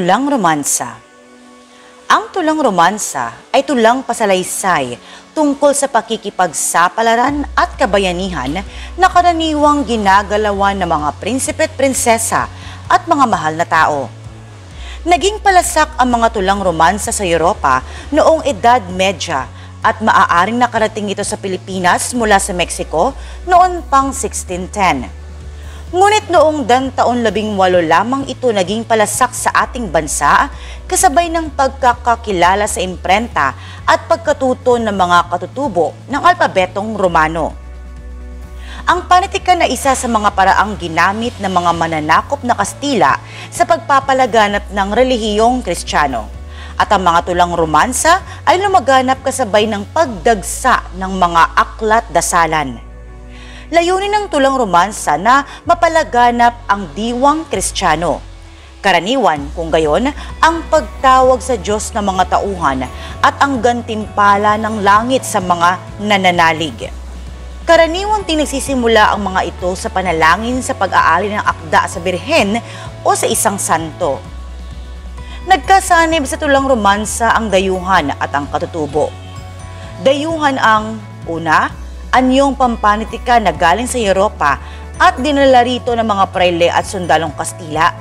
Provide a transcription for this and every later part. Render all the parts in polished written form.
Tulang romansa. Ang tulang romansa ay tulang pasalaysay tungkol sa pakikipagsapalaran at kabayanihan na karaniwang ginagalawan ng mga prinsipe at prinsesa at mga mahal na tao. Naging palasak ang mga tulang romansa sa Europa noong Edad Medya at maaaring nakarating ito sa Pilipinas mula sa Mexico noon pang 1610. Ngunit noong taon 18 lamang ito naging palasak sa ating bansa kasabay ng pagkakakilala sa imprenta at pagkatuto ng mga katutubo ng alpabetong Romano. Ang panitikan na isa sa mga paraang ginamit ng mga mananakop na Kastila sa pagpapalaganap ng relihiyong Kristiyano. At ang mga tulang romansa ay lumaganap kasabay ng pagdagsa ng mga aklat dasalan. Layunin ng tulang romansa na mapalaganap ang diwang Kristiyano. Karaniwan, kung gayon, ang pagtawag sa Diyos ng mga tauhan at ang gantimpala ng langit sa mga nananalig. Karaniwang tinagsisimula ang mga ito sa panalangin sa pag-aali ng akda sa Birhen o sa isang santo. Nagkasanib sa tulang romansa ang dayuhan at ang katutubo. Dayuhan ang una, anyong pampanitika na galing sa Europa at dinala rito ng mga prayle at sundalong Kastila.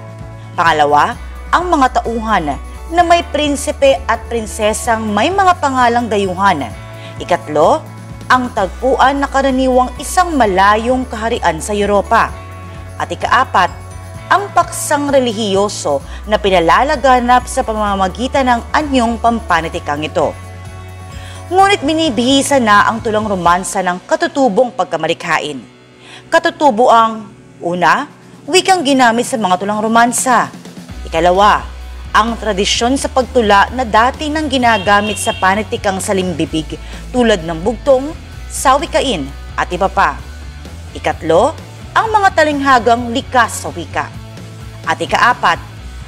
Pangalawa, ang mga tauhan na may prinsipe at prinsesang may mga pangalang dayuhan. Ikatlo, ang tagpuan na karaniwang isang malayong kaharian sa Europa. At ikaapat, ang paksang relihiyoso na pinalalaganap sa pamamagitan ng anyong pampanitikang ito. Ngunit binibihisa na ang tulang romansa ng katutubong pagkamalikhain. Katutubo ang una, wikang ginamit sa mga tulang romansa. Ikalawa, ang tradisyon sa pagtula na dati nang ginagamit sa panitikang salimbibig tulad ng bugtong, sawikain at iba pa. Ikatlo, ang mga talinghagang likas sa wika. At ikaapat,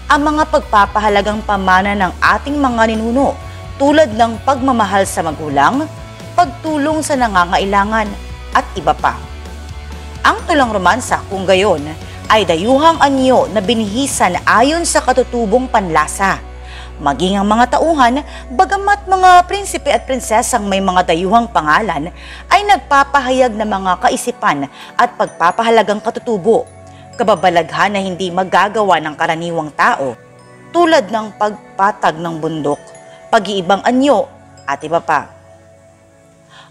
ang mga pagpapahalagang pamana ng ating mga ninuno tulad ng pagmamahal sa magulang, pagtulong sa nangangailangan, at iba pa. Ang tulang romansa, kung gayon, ay dayuhang anyo na binihisan ayon sa katutubong panlasa. Maging ang mga tauhan, bagamat mga prinsipe at prinsesang may mga dayuhang pangalan, ay nagpapahayag ng mga kaisipan at pagpapahalagang katutubo, kababalaghan na hindi magagawa ng karaniwang tao, tulad ng pagpatag ng bundok, pag-iibang anyo, at iba pa.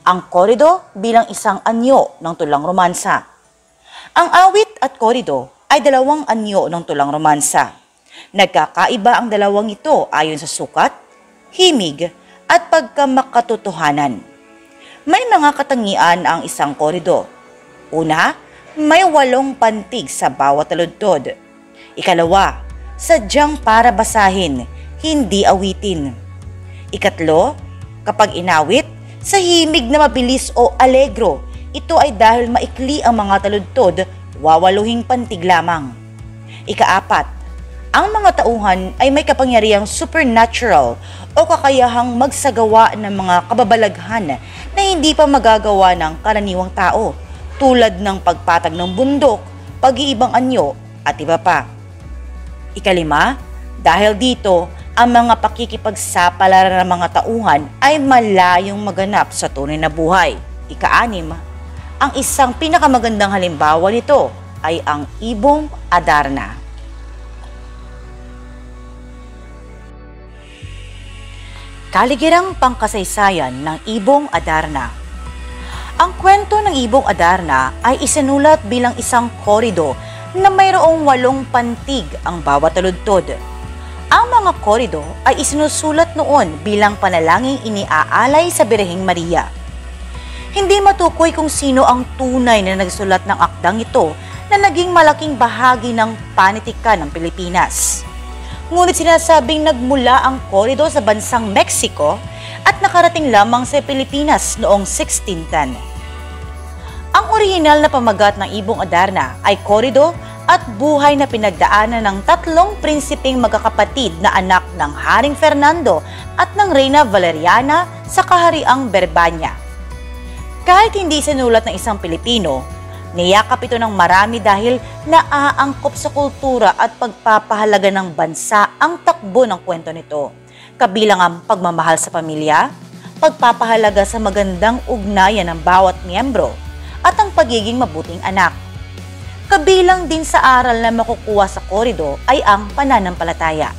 Ang korido bilang isang anyo ng tulang romansa. Ang awit at korido ay dalawang anyo ng tulang romansa. Nagkakaiba ang dalawang ito ayon sa sukat, himig, at pagkamakatotohanan. May mga katangian ang isang korido. Una, may 8 pantig sa bawat taludtod. Ikalawa, sadyang para basahin, hindi awitin. Ikatlo, kapag inawit, sa himig na mabilis o allegro, ito ay dahil maikli ang mga taludtod, 8 pantig lamang. Ikaapat, ang mga tauhan ay may kapangyarihang supernatural o kakayahang magsagawa ng mga kababalaghan na hindi pa magagawa ng karaniwang tao, tulad ng pagpatag ng bundok, pag-iibang anyo, at iba pa. Ikalima, dahil dito, ang mga pakikipagsapalaran ng mga tauhan ay malayong maganap sa tunay na buhay. Ika-6, ang isang pinakamagandang halimbawa nito ay ang Ibong Adarna. Kaligirang pangkasaysayan ng Ibong Adarna. Ang kwento ng Ibong Adarna ay isinulat bilang isang korido na mayroong 8 pantig ang bawat taludtod. Ang mga korido ay isinusulat noon bilang panalangin iniaalay sa Birheng Maria. Hindi matukoy kung sino ang tunay na nagsulat ng akdang ito na naging malaking bahagi ng panitikan ng Pilipinas. Ngunit sinasabing nagmula ang korido sa bansang Mexico at nakarating lamang sa Pilipinas noong 1610. Ang orihinal na pamagat ng Ibong Adarna ay korido at buhay na pinagdaanan ng 3 prinsipeng magkakapatid na anak ng Haring Fernando at ng Reyna Valeriana sa kahariang Berbanya. Kahit hindi sinulat ng isang Pilipino, Niyakap ito ng marami dahil naaangkop sa kultura at pagpapahalaga ng bansa ang takbo ng kwento nito. Kabilang ang pagmamahal sa pamilya, pagpapahalaga sa magandang ugnayan ng bawat miyembro, at ang pagiging mabuting anak. Kabilang din sa aral na makukuha sa korido ay ang pananampalataya.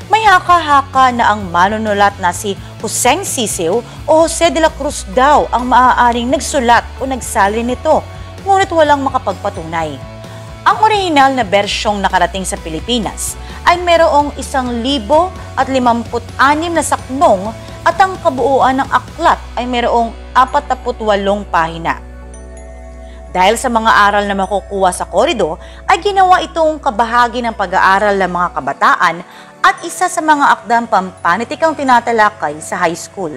May haka-haka na ang manunulat na si Joseng Sisiw o Jose de la Cruz daw ang maaaring nagsulat o nagsali nito, ngunit walang makapagpatunay. Ang orihinal na bersyong nakarating sa Pilipinas ay mayroong 1,056 na saknong at ang kabuuan ng aklat ay mayroong 48 pahina. Dahil sa mga aral na makukuha sa korido, ay ginawa itong kabahagi ng pag-aaral ng mga kabataan at isa sa mga akdang pampanitikang tinatalakay sa high school.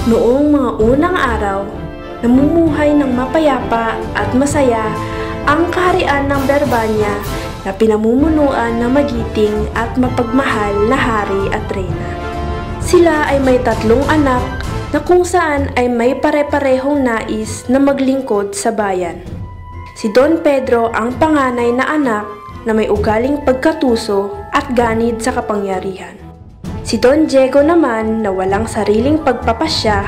Noong mga unang araw, namumuhay ng mapayapa at masaya ang kaharian ng Berbanya na pinamumunuan ng magiting at mapagmahal na hari at reyna. Sila ay may 3 anak na kung saan ay may pare-parehong nais na maglingkod sa bayan. Si Don Pedro ang panganay na anak na may ugaling pagkatuso at ganid sa kapangyarihan. Si Don Diego naman na walang sariling pagpapasya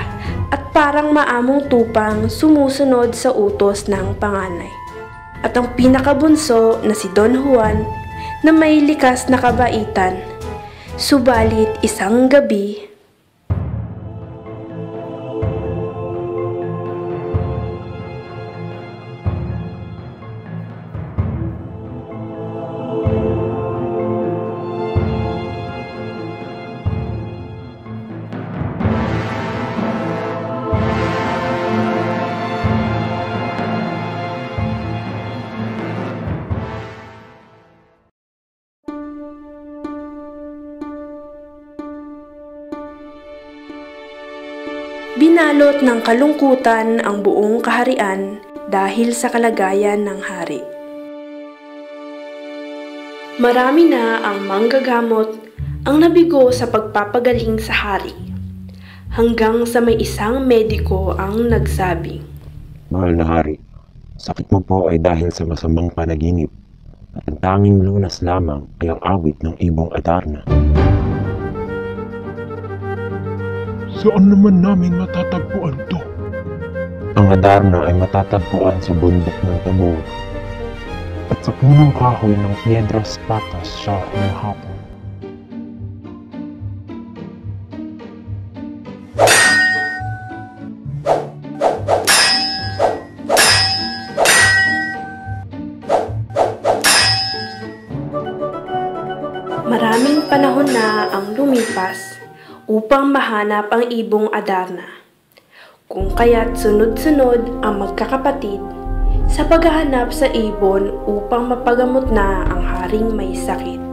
at parang maamong tupang sumusunod sa utos ng panganay. At ang pinakabunso na si Don Juan na may likas na kabaitan. Subalit isang gabi, binalot ng kalungkutan ang buong kaharian dahil sa kalagayan ng hari. Marami na ang manggagamot ang nabigo sa pagpapagaling sa hari, hanggang sa may isang mediko ang nagsabi, "Mahal na hari, sakit mo po ay dahil sa masamang panaginip at ang tanging lunas lamang ay ang awit ng ibong Adarna." Saan naman namin matatagpuan to? Ang Adarna ay matatagpuan sa bundok ng Tabor at sa punong kahoy ng Piedras Patas siya humahapon. Maraming panahon na ang lumipas upang mahanap ang ibong Adarna, kung kaya't sunod-sunod ang magkakapatid sa paghahanap sa ibon upang mapagamot na ang haring may sakit.